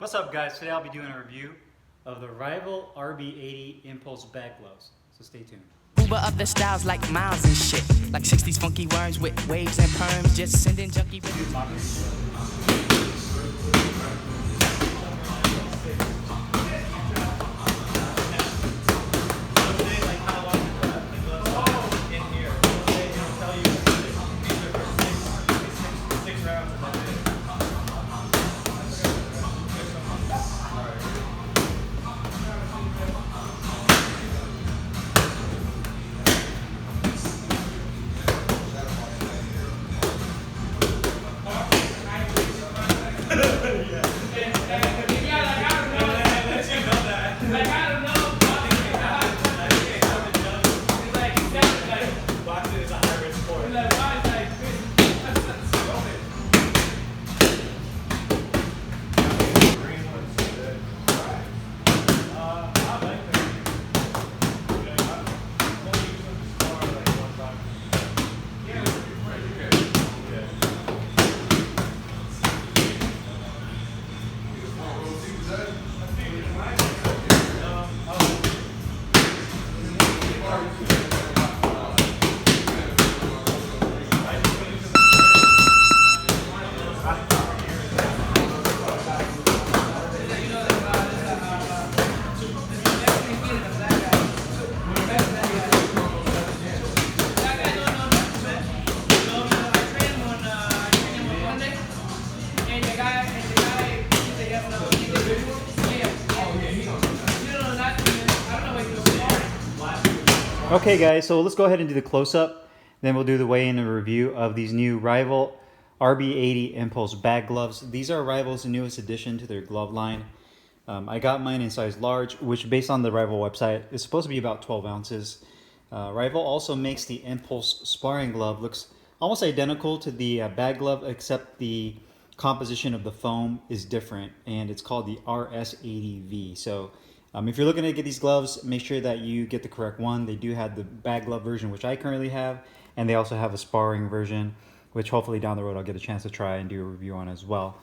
What's up, guys? Today I'll be doing a review of the Rival RB80 Impulse bag gloves. So stay tuned. Uber up the styles like miles and shit. Like 60s funky worms with waves and perms. Just sending junkie. Okay guys, so let's go ahead and do the close-up, then we'll do the weigh-in and review of these new Rival RB80 Impulse bag gloves. These are Rival's newest addition to their glove line. I got mine in size large, which based on the Rival website is supposed to be about 12 ounces. Rival also makes the Impulse sparring glove, looks almost identical to the bag glove, except the composition of the foam is different, and it's called the RS80V. So if you're looking to get these gloves, make sure that you get the correct one. They do have the bag glove version, which I currently have, and they also have a sparring version, which hopefully down the road I'll get a chance to try and do a review on as well.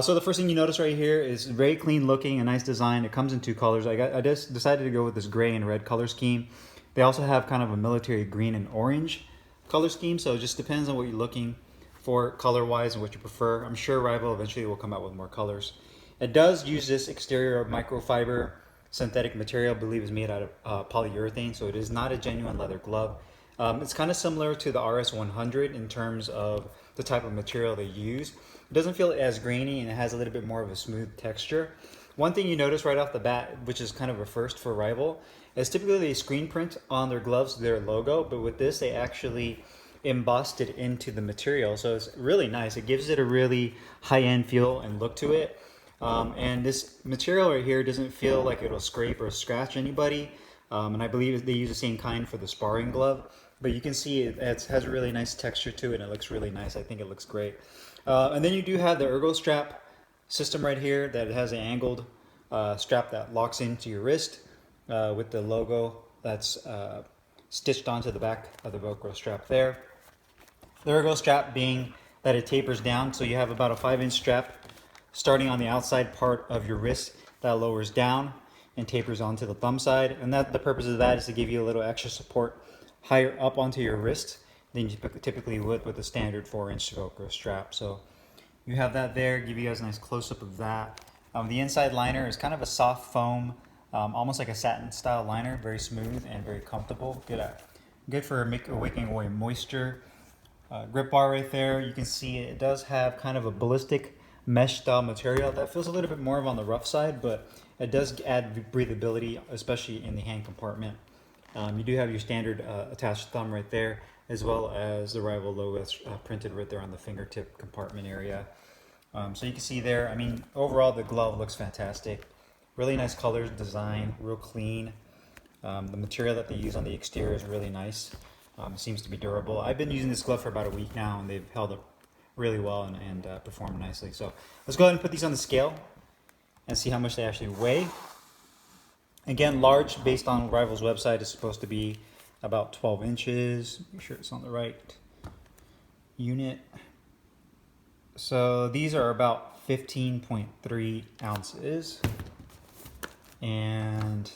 So the first thing you notice right here is very clean looking, a nice design. It comes in two colors. I just decided to go with this gray and red color scheme. They also have kind of a military green and orange color scheme, so it just depends on what you're looking for color-wise and what you prefer. I'm sure Rival eventually will come out with more colors. It does use this exterior microfiber synthetic material, I believe is made out of polyurethane, so it is not a genuine leather glove. It's kind of similar to the RS100 in terms of the type of material they use. It doesn't feel as grainy, and it has a little bit more of a smooth texture. One thing you notice right off the bat, which is kind of a first for Rival, is typically they screen print on their gloves their logo, but with this they actually embossed it into the material, so it's really nice. It gives it a really high-end feel and look to it. And this material right here doesn't feel like it'll scrape or scratch anybody. And I believe they use the same kind for the sparring glove. But you can see it has a really nice texture to it, and it looks really nice. I think it looks great. And then you do have the ergo strap system right here that has an angled strap that locks into your wrist with the logo that's stitched onto the back of the Velcro strap there. The ergo strap being that it tapers down, so you have about a 5-inch strap starting on the outside part of your wrist that lowers down and tapers onto the thumb side, and that the purpose of that is to give you a little extra support higher up onto your wrist than you typically would with a standard 4-inch Velcro strap. So you have that there, give you guys a nice close-up of that. The inside liner is kind of a soft foam, almost like a satin style liner, very smooth and very comfortable. Good for wicking away moisture. Grip bar right there, you can see it does have kind of a ballistic mesh style material that feels a little bit more on the rough side, but it does add breathability, especially in the hand compartment. You do have your standard attached thumb right there, as well as the Rival logo that's printed right there on the fingertip compartment area. So you can see there, I mean, overall the glove looks fantastic. Really nice colors, design, real clean. The material that they use on the exterior is really nice. Seems to be durable. I've been using this glove for about a week now, and they've held up really well and perform nicely. So let's go ahead and put these on the scale and see how much they actually weigh. Again, large based on Rival's website is supposed to be about 12 inches. Make sure it's on the right unit. So these are about 15.3 ounces. And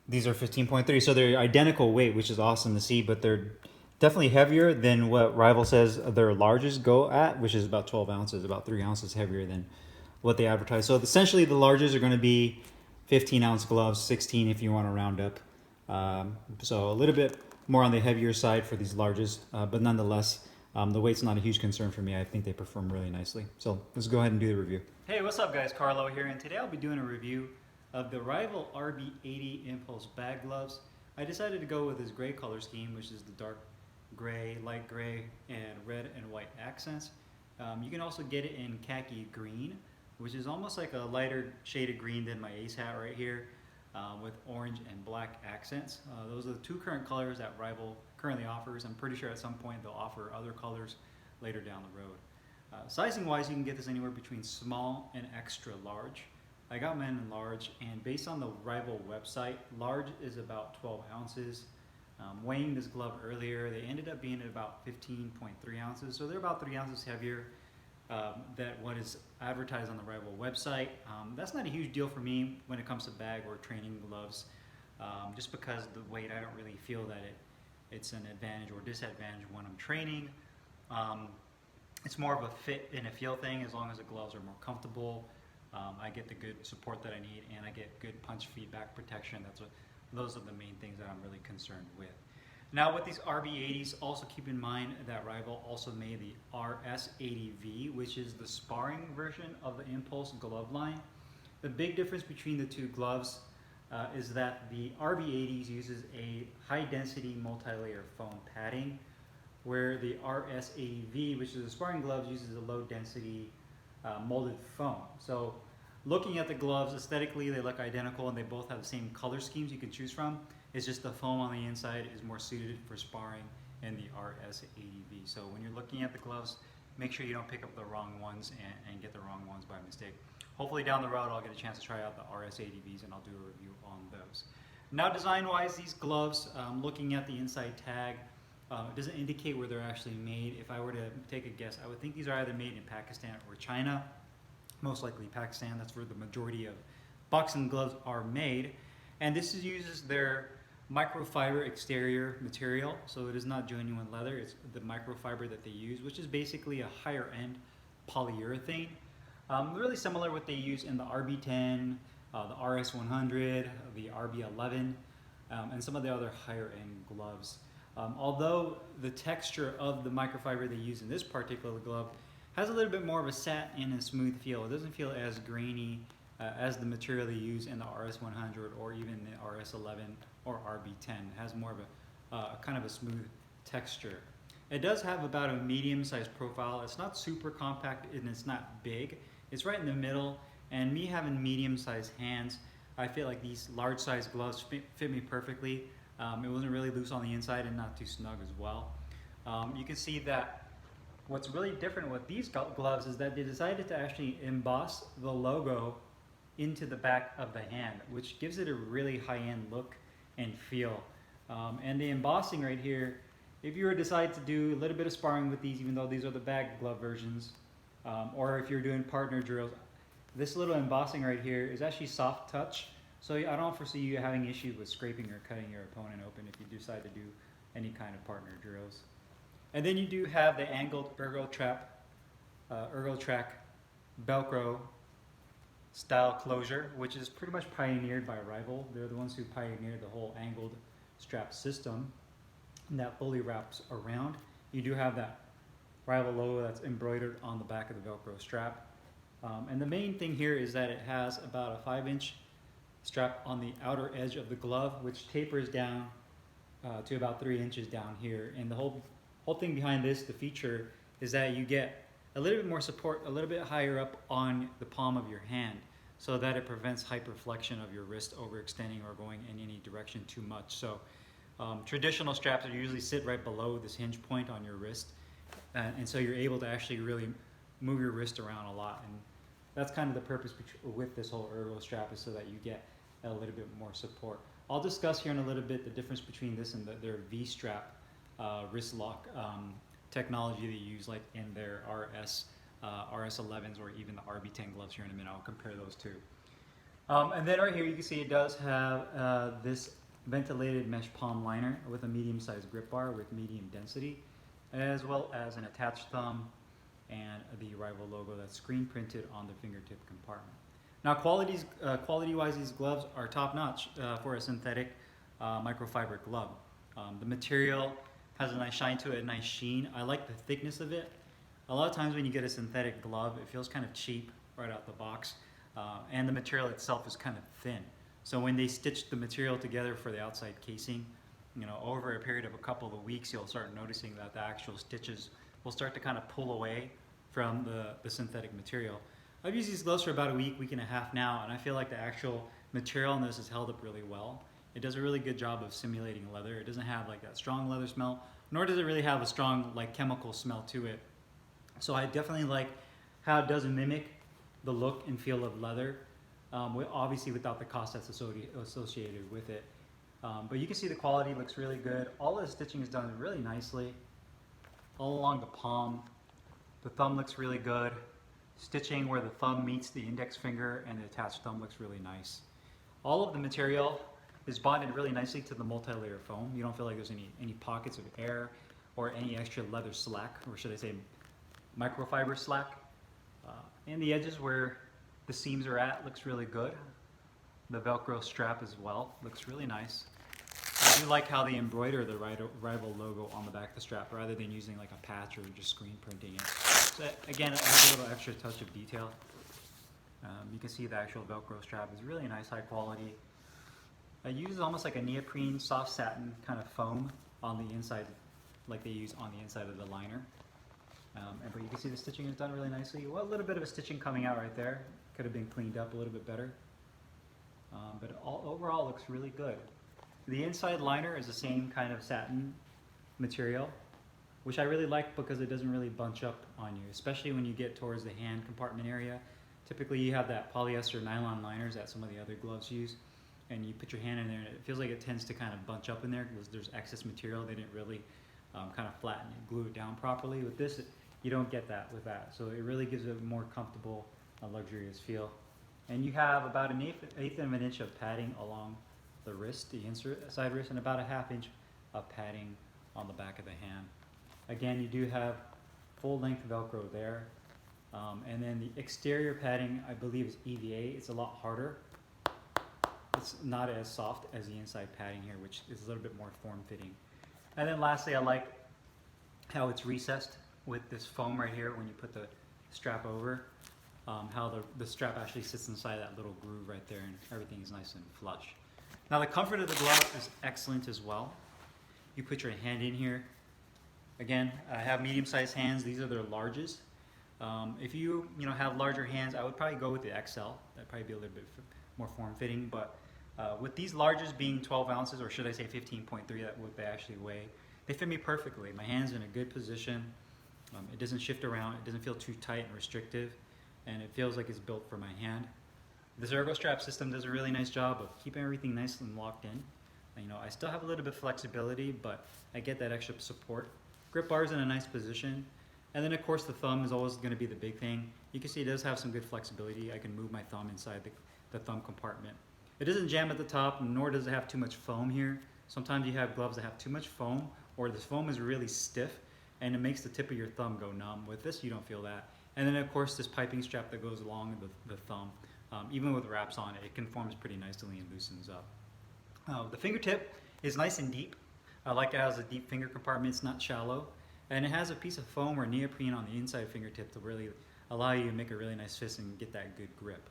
these are 15.3, so they're identical weight, which is awesome to see, but they're definitely heavier than what Rival says their largest go at, which is about 12 ounces, about 3 ounces heavier than what they advertise. So essentially the largest are going to be 15 ounce gloves, 16 if you want to round up. So a little bit more on the heavier side for these largest, but nonetheless, the weight's not a huge concern for me. I think they perform really nicely. So let's go ahead and do the review. Hey, what's up guys? Carlo here, and today I'll be doing a review of the Rival RB80 Impulse bag gloves. I decided to go with this gray color scheme, which is the dark gray, light gray, and red and white accents. You can also get it in khaki green, which is almost like a lighter shade of green than my Ace hat right here, with orange and black accents. Those are the two current colors that Rival currently offers. I'm pretty sure at some point they'll offer other colors later down the road. Sizing wise, you can get this anywhere between small and extra large. I got mine in large, and based on the Rival website, large is about 12 ounces. Weighing this glove earlier, they ended up being at about 15.3 ounces, so they're about 3 ounces heavier than what is advertised on the Rival website. That's not a huge deal for me when it comes to bag or training gloves, just because the weight, I don't really feel that it's an advantage or disadvantage when I'm training. It's more of a fit and a feel thing. As long as the gloves are more comfortable, I get the good support that I need, and I get good punch feedback protection. Those are the main things that I'm really concerned with. Now with these RB80s, also keep in mind that Rival also made the RS80V, which is the sparring version of the Impulse glove line. The big difference between the two gloves is that the RB80s uses a high density multi-layer foam padding, where the RS80V, which is the sparring gloves, uses a low density molded foam. So looking at the gloves, aesthetically they look identical and they both have the same color schemes you can choose from. It's just the foam on the inside is more suited for sparring in the RS80V. So when you're looking at the gloves, make sure you don't pick up the wrong ones and get the wrong ones by mistake. Hopefully down the road I'll get a chance to try out the RS80Vs and I'll do a review on those. Now design wise, these gloves, looking at the inside tag, it doesn't indicate where they're actually made. If I were to take a guess, I would think these are either made in Pakistan or China. Most likely Pakistan, that's where the majority of boxing gloves are made. And this uses their microfiber exterior material, so it is not genuine leather. It's the microfiber that they use, which is basically a higher end polyurethane. Really similar to what they use in the RB10, the RS100, the RB11, and some of the other higher end gloves. Although the texture of the microfiber they use in this particular glove has a little bit more of a satin and a smooth feel. It doesn't feel as grainy as the material they use in the RS100 or even the RS11 or RB10. It has more of a kind of a smooth texture. It does have about a medium-sized profile. It's not super compact and it's not big. It's right in the middle, and me having medium-sized hands, I feel like these large-sized gloves fit me perfectly. It wasn't really loose on the inside and not too snug as well. You can see that what's really different with these gloves is that they decided to actually emboss the logo into the back of the hand, which gives it a really high-end look and feel. And the embossing right here, if you were to decide to do a little bit of sparring with these, even though these are the bag glove versions, or if you're doing partner drills, this little embossing right here is actually soft touch. So I don't foresee you having issues with scraping or cutting your opponent open if you decide to do any kind of partner drills. And then you do have the angled ergo-track Velcro style closure, which is pretty much pioneered by Rival. They're the ones who pioneered the whole angled strap system that fully wraps around. You do have that Rival logo that's embroidered on the back of the Velcro strap. And the main thing here is that it has about a 5-inch strap on the outer edge of the glove, which tapers down to about 3 inches down here. And the whole thing behind this, the feature, is that you get a little bit more support a little bit higher up on the palm of your hand, so that it prevents hyperflexion of your wrist overextending or going in any direction too much. So traditional straps are usually sit right below this hinge point on your wrist, and so you're able to actually really move your wrist around a lot. And that's kind of the purpose with this whole ergo strap, is so that you get a little bit more support. I'll discuss here in a little bit the difference between this and their V-strap wrist lock technology they use, like in their RS RS11s or even the RB10 gloves here in a minute. I'll compare those two. And then right here you can see it does have this ventilated mesh palm liner with a medium-sized grip bar with medium density, as well as an attached thumb and the Rival logo that's screen printed on the fingertip compartment. Now quality-wise, these gloves are top-notch for a synthetic microfiber glove. The material has a nice shine to it, a nice sheen. I like the thickness of it. A lot of times when you get a synthetic glove, it feels kind of cheap right out the box, and the material itself is kind of thin. So when they stitch the material together for the outside casing, over a period of a couple of weeks, you'll start noticing that the actual stitches will start to kind of pull away from the synthetic material. I've used these gloves for about a week and a half now, and I feel like the actual material in this has held up really well. It does a really good job of simulating leather. It doesn't have like that strong leather smell, nor does it really have a strong like chemical smell to it. So I definitely like how it does mimic the look and feel of leather, obviously without the cost that's associated with it. But you can see the quality looks really good. All of the stitching is done really nicely all along the palm. The thumb looks really good. Stitching where the thumb meets the index finger and the attached thumb looks really nice. All of the material is bonded really nicely to the multi-layer foam. You don't feel like there's any pockets of air or any extra leather slack, or should I say microfiber slack. And the edges where the seams are at looks really good. The Velcro strap as well looks really nice. I do like how they embroider the Rival logo on the back of the strap rather than using like a patch or just screen printing it. So again, it has a little extra touch of detail. You can see the actual Velcro strap is really nice, high quality. I use almost like a neoprene soft satin kind of foam on the inside, like they use on the inside of the liner. But you can see the stitching is done really nicely. Well, a little bit of a stitching coming out right there. Could have been cleaned up a little bit better. But overall looks really good. The inside liner is the same kind of satin material, which I really like because it doesn't really bunch up on you, especially when you get towards the hand compartment area. Typically you have that polyester nylon liners that some of the other gloves use, and you put your hand in there and it feels like it tends to kind of bunch up in there because there's excess material. They didn't really kind of flatten it, glue it down properly. With this, you don't get that with that. So it really gives it a more comfortable, luxurious feel. And you have about an eighth of an inch of padding along the wrist, the inside wrist, and about a half inch of padding on the back of the hand. Again, you do have full length Velcro there. And then the exterior padding, I believe, is EVA. It's a lot harder. It's not as soft as the inside padding here, which is a little bit more form-fitting. And then lastly, I like how it's recessed with this foam right here when you put the strap over. How the strap actually sits inside that little groove right there, and everything is nice and flush. Now the comfort of the glove is excellent as well. You put your hand in here. Again, I have medium-sized hands. These are their largest. If you have larger hands, I would probably go with the XL. That'd probably be a little bit more form-fitting. But with these largest being 12 ounces, or should I say 15.3, that what they actually weigh, they fit me perfectly. My hand's in a good position. It doesn't shift around. It doesn't feel too tight and restrictive, and it feels like it's built for my hand. This ergo strap system does a really nice job of keeping everything nice and locked in. I still have a little bit of flexibility, but I get that extra support. Grip bar is in a nice position. And then of course the thumb is always going to be the big thing. You can see it does have some good flexibility. I can move my thumb inside the thumb compartment. It doesn't jam at the top, nor does it have too much foam here. Sometimes you have gloves that have too much foam, or the foam is really stiff and it makes the tip of your thumb go numb. With this, you don't feel that. And then of course this piping strap that goes along the thumb, even with wraps on it, it conforms pretty nicely and loosens up. The fingertip is nice and deep. I like it has a deep finger compartment. It's not shallow. And it has a piece of foam or neoprene on the inside fingertip to really allow you to make a really nice fist and get that good grip.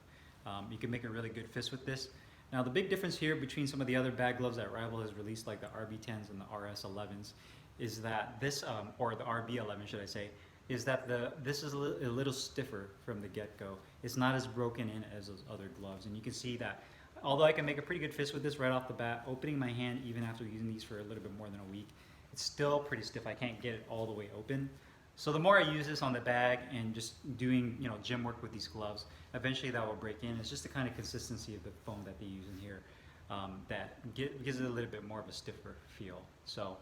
You can make a really good fist with this. Now the big difference here between some of the other bag gloves that Rival has released, like the RB10s and the RS11s, is that this, or the RB11 should I say, is that this is a little stiffer from the get-go. It's not as broken in as those other gloves. And you can see that although I can make a pretty good fist with this right off the bat, opening my hand even after using these for a little bit more than a week, it's still pretty stiff. I can't get it all the way open. So the more I use this on the bag and just doing gym work with these gloves, eventually that will break in. It's just the kind of consistency of the foam that they use in here that gives it a little bit more of a stiffer feel. So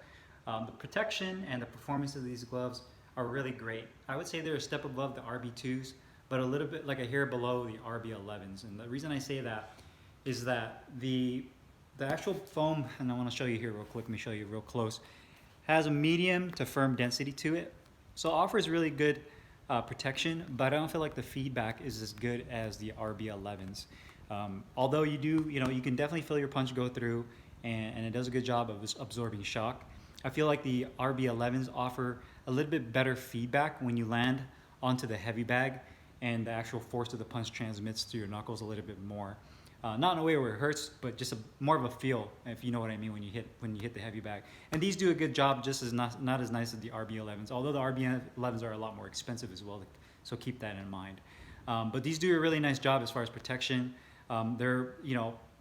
the protection and the performance of these gloves are really great. I would say they're a step above the RB2s, but a little bit like a hair below the RB11s. And the reason I say that is that the actual foam, and I want to show you here real quick, let me show you real close, has a medium to firm density to it. So it offers really good protection, but I don't feel like the feedback is as good as the RB11s. Although you can definitely feel your punch go through, and it does a good job of absorbing shock. I feel like the RB11s offer a little bit better feedback when you land onto the heavy bag, and the actual force of the punch transmits through your knuckles a little bit more. Not in a way where it hurts, but just more of a feel, if you know what I mean, when you hit the heavy bag. And these do a good job, just as not as nice as the RB11s, although the RB11s are a lot more expensive as well, so keep that in mind. But these do a really nice job as far as protection. They're,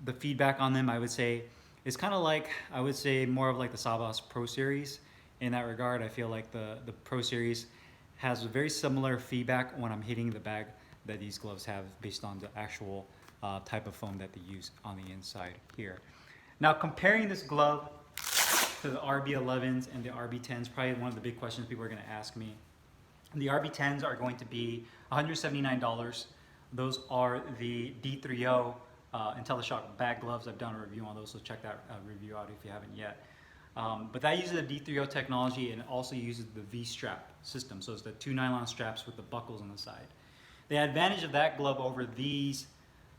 the feedback on them, I would say, is kind of like, I would say more of like the Sabas Pro Series. In that regard, I feel like the Pro Series has a very similar feedback when I'm hitting the bag that these gloves have, based on the actual type of foam that they use on the inside here. Now, comparing this glove to the RB11s and the RB10s, probably one of the big questions people are going to ask me. The RB10s are going to be $179. Those are the D30 IntelliShock bag gloves. I've done a review on those, so check that review out if you haven't yet. But that uses the D30 technology, and it also uses the V-strap system. So it's the 2 nylon straps with the buckles on the side. The advantage of that glove over these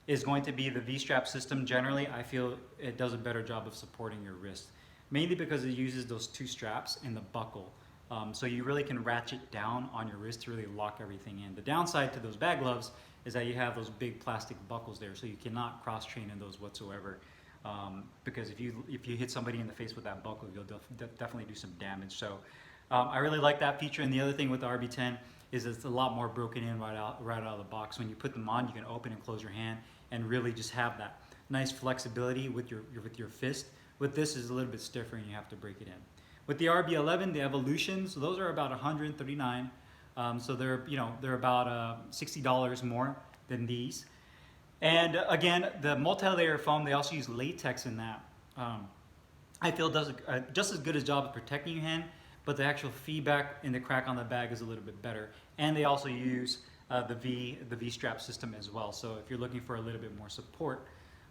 is going to be the V-strap system. Generally, I feel it does a better job of supporting your wrist, mainly because it uses those 2 straps and the buckle. So you really can ratchet down on your wrist to really lock everything in. The downside to those bag gloves is that you have those big plastic buckles there, so you cannot cross-train in those whatsoever. Because if you hit somebody in the face with that buckle, you'll definitely do some damage. So I really like that feature. And the other thing with the RB10 is it's a lot more broken in right out of the box. When you put them on, you can open and close your hand and really just have that nice flexibility with your fist. With this, is a little bit stiffer and you have to break it in. With the RB11, the Evolutions, so those are about $139. So they're about $60 more than these. And again, the multi-layer foam, they also use latex in that. I feel does just as good a job of protecting your hand, but the actual feedback in the crack on the bag is a little bit better. And they also use the V-strap system as well. So if you're looking for a little bit more support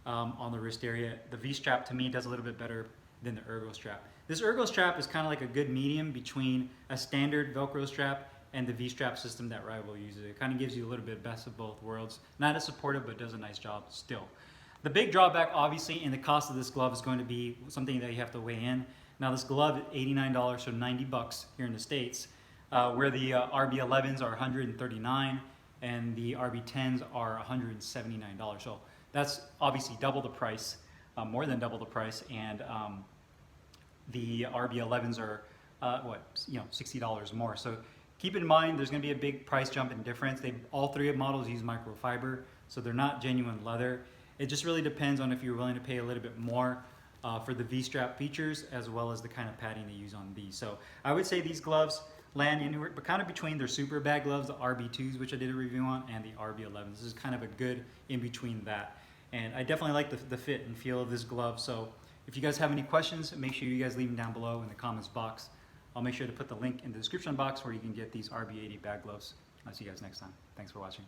on the wrist area, the V-strap to me does a little bit better than the Ergo strap. This Ergo strap is kind of like a good medium between a standard Velcro strap and the V-strap system that Rival uses. It kind of gives you a little bit best of both worlds. Not as supportive, but does a nice job still. The big drawback, obviously, in the cost of this glove is going to be something that you have to weigh in. Now, this glove is $89, so $90 here in the States, where the RB11s are $139 and the RB10s are $179. So that's obviously double the price, more than double the price, and the RB11s are $60 more. So keep in mind, there's going to be a big price jump in difference. All 3 models use microfiber, so they're not genuine leather. It just really depends on if you're willing to pay a little bit more for the V-strap features, as well as the kind of padding they use on these. So I would say these gloves land anywhere, but kind of between their super bag gloves, the RB2s, which I did a review on, and the RB11s. This is kind of a good in between that. And I definitely like the fit and feel of this glove. So if you guys have any questions, make sure you guys leave them down below in the comments box. I'll make sure to put the link in the description box where you can get these RB80 bag gloves. I'll see you guys next time. Thanks for watching.